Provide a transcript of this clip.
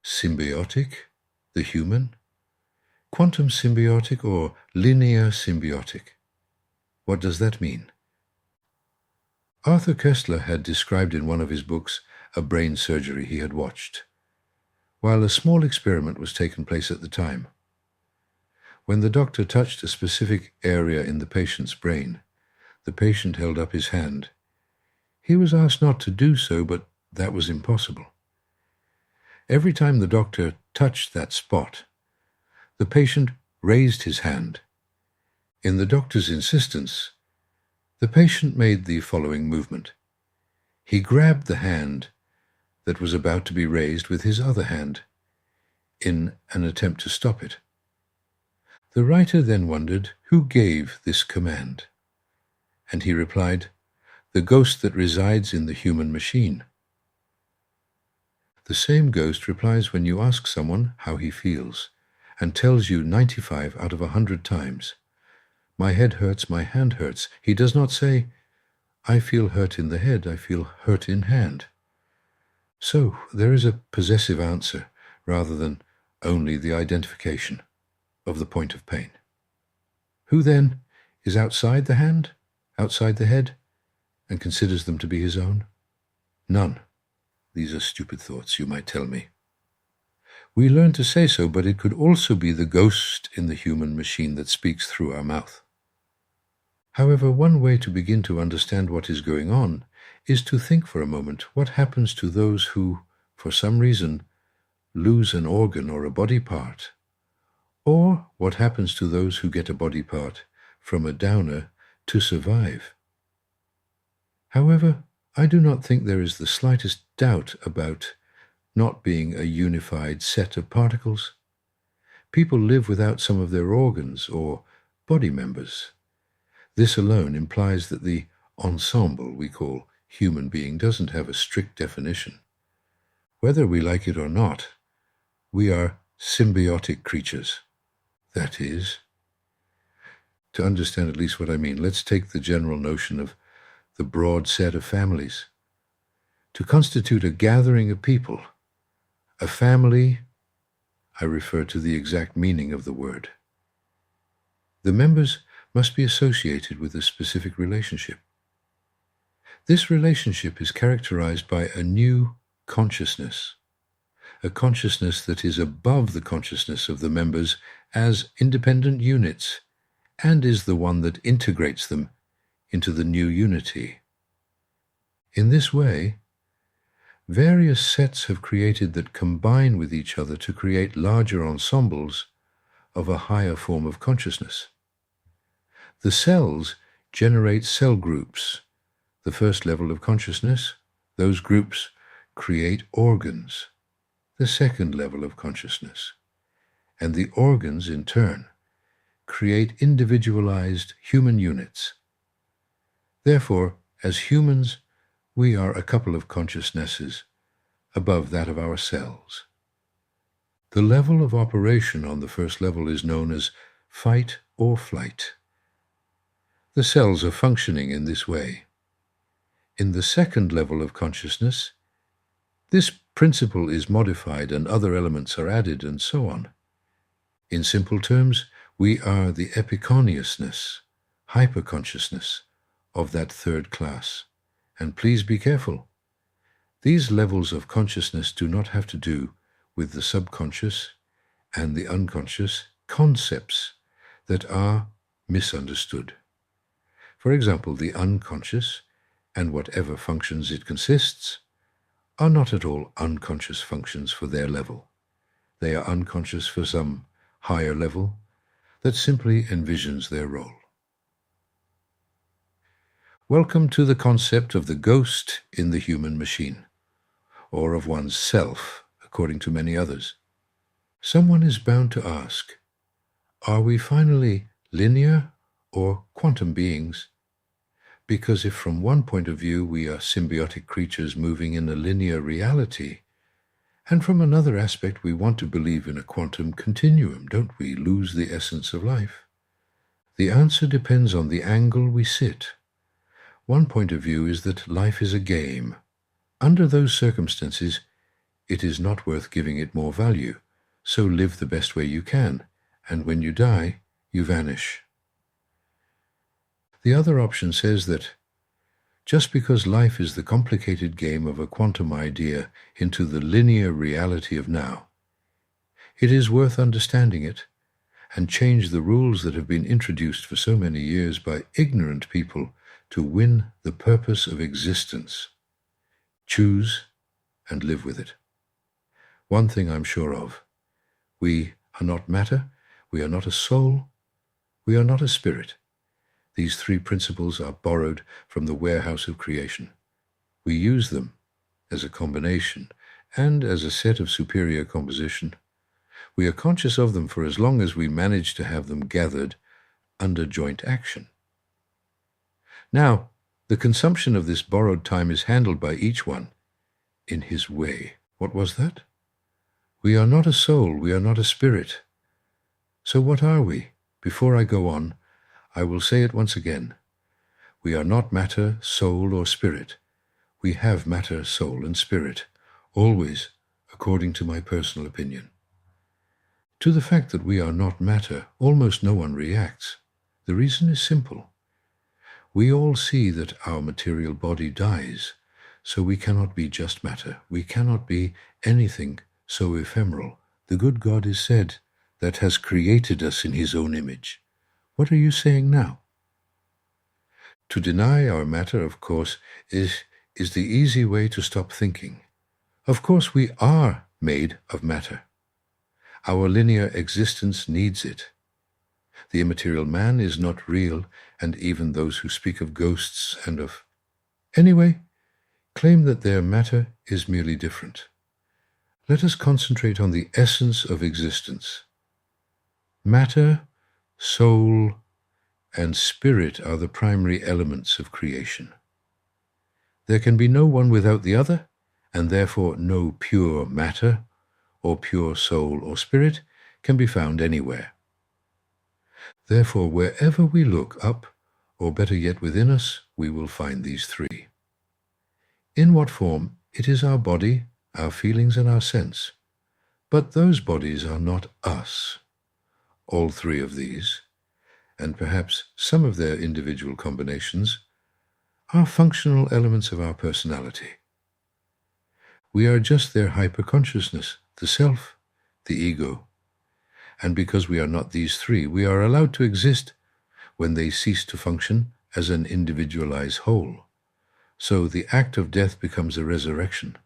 symbiotic, the human, quantum symbiotic, or linear symbiotic. What does that mean? Arthur Koestler had described in one of his books a brain surgery he had watched, while a small experiment was taking place at the time. When the doctor touched a specific area in the patient's brain, the patient held up his hand. He was asked not to do so, but that was impossible. Every time the doctor touched that spot, the patient raised his hand. In the doctor's insistence, the patient made the following movement. He grabbed the hand that was about to be raised with his other hand in an attempt to stop it. The writer then wondered who gave this command, and he replied, "The ghost that resides in the human machine." The same ghost replies when you ask someone how he feels, and tells you 95 out of 100 times, "My head hurts, my hand hurts." He does not say, "I feel hurt in the head, I feel hurt in hand." So there is a possessive answer rather than only the identification of the point of pain. Who then is outside the hand, outside the head, and considers them to be his own? None. These are stupid thoughts, you might tell me. We learn to say so, but it could also be the ghost in the human machine that speaks through our mouth. However, one way to begin to understand what is going on is to think for a moment what happens to those who, for some reason, lose an organ or a body part, or what happens to those who get a body part from a donor to survive. However, I do not think there is the slightest doubt about not being a unified set of particles. People live without some of their organs or body members. This alone implies that the ensemble we call human being doesn't have a strict definition. Whether we like it or not, we are symbiotic creatures. That is, to understand at least what I mean, let's take the general notion of the broad set of families. To constitute a gathering of people, a family, I refer to the exact meaning of the word. The members must be associated with a specific relationship. This relationship is characterized by a new consciousness, a consciousness that is above the consciousness of the members as independent units, and is the one that integrates them into the new unity. In this way, various sets have created that combine with each other to create larger ensembles of a higher form of consciousness. The cells generate cell groups. The first level of consciousness, those groups create organs, the second level of consciousness, and the organs, in turn, create individualized human units. Therefore, as humans, we are a couple of consciousnesses above that of our cells. The level of operation on the first level is known as fight or flight. The cells are functioning in this way. In the second level of consciousness, this principle is modified and other elements are added, and so on. In simple terms, we are the epiconsciousness, hyperconsciousness of that third class. And please be careful. These levels of consciousness do not have to do with the subconscious and the unconscious concepts that are misunderstood. For example, the unconscious, and whatever functions it consists, are not at all unconscious functions for their level. They are unconscious for some higher level that simply envisions their role. Welcome to the concept of the ghost in the human machine, or of one's self, according to many others. Someone is bound to ask, are we finally linear or quantum beings? Because if from one point of view we are symbiotic creatures moving in a linear reality, and from another aspect we want to believe in a quantum continuum, don't we lose the essence of life? The answer depends on the angle we sit. One point of view is that life is a game. Under those circumstances, it is not worth giving it more value, so live the best way you can, and when you die, you vanish. The other option says that just because life is the complicated game of a quantum idea into the linear reality of now, it is worth understanding it and change the rules that have been introduced for so many years by ignorant people to win the purpose of existence. Choose and live with it. One thing I'm sure of: we are not matter, we are not a soul, we are not a spirit. These three principles are borrowed from the warehouse of creation. We use them as a combination and as a set of superior composition. We are conscious of them for as long as we manage to have them gathered under joint action. Now, the consumption of this borrowed time is handled by each one in his way. What was that? We are not a soul, we are not a spirit. So what are we? Before I go on, I will say it once again. We are not matter, soul, or spirit. We have matter, soul, and spirit, always according to my personal opinion. To the fact that we are not matter, almost no one reacts. The reason is simple. We all see that our material body dies, so we cannot be just matter. We cannot be anything so ephemeral. The good God is said that has created us in his own image. What are you saying now? To deny our matter, of course, is the easy way to stop thinking. Of course, we are made of matter. Our linear existence needs it. The immaterial man is not real, and even those who speak of ghosts and of... Anyway, claim that their matter is merely different. Let us concentrate on the essence of existence. Matter, soul, and spirit are the primary elements of creation. There can be no one without the other, and therefore no pure matter or pure soul or spirit can be found anywhere. Therefore, wherever we look up, or better yet within us, we will find these three. In what form? It is our body, our feelings, and our sense. But those bodies are not us. All three of these, and perhaps some of their individual combinations, are functional elements of our personality. We are just their hyperconsciousness, the self, the ego. And because we are not these three, we are allowed to exist when they cease to function as an individualized whole. So the act of death becomes a resurrection.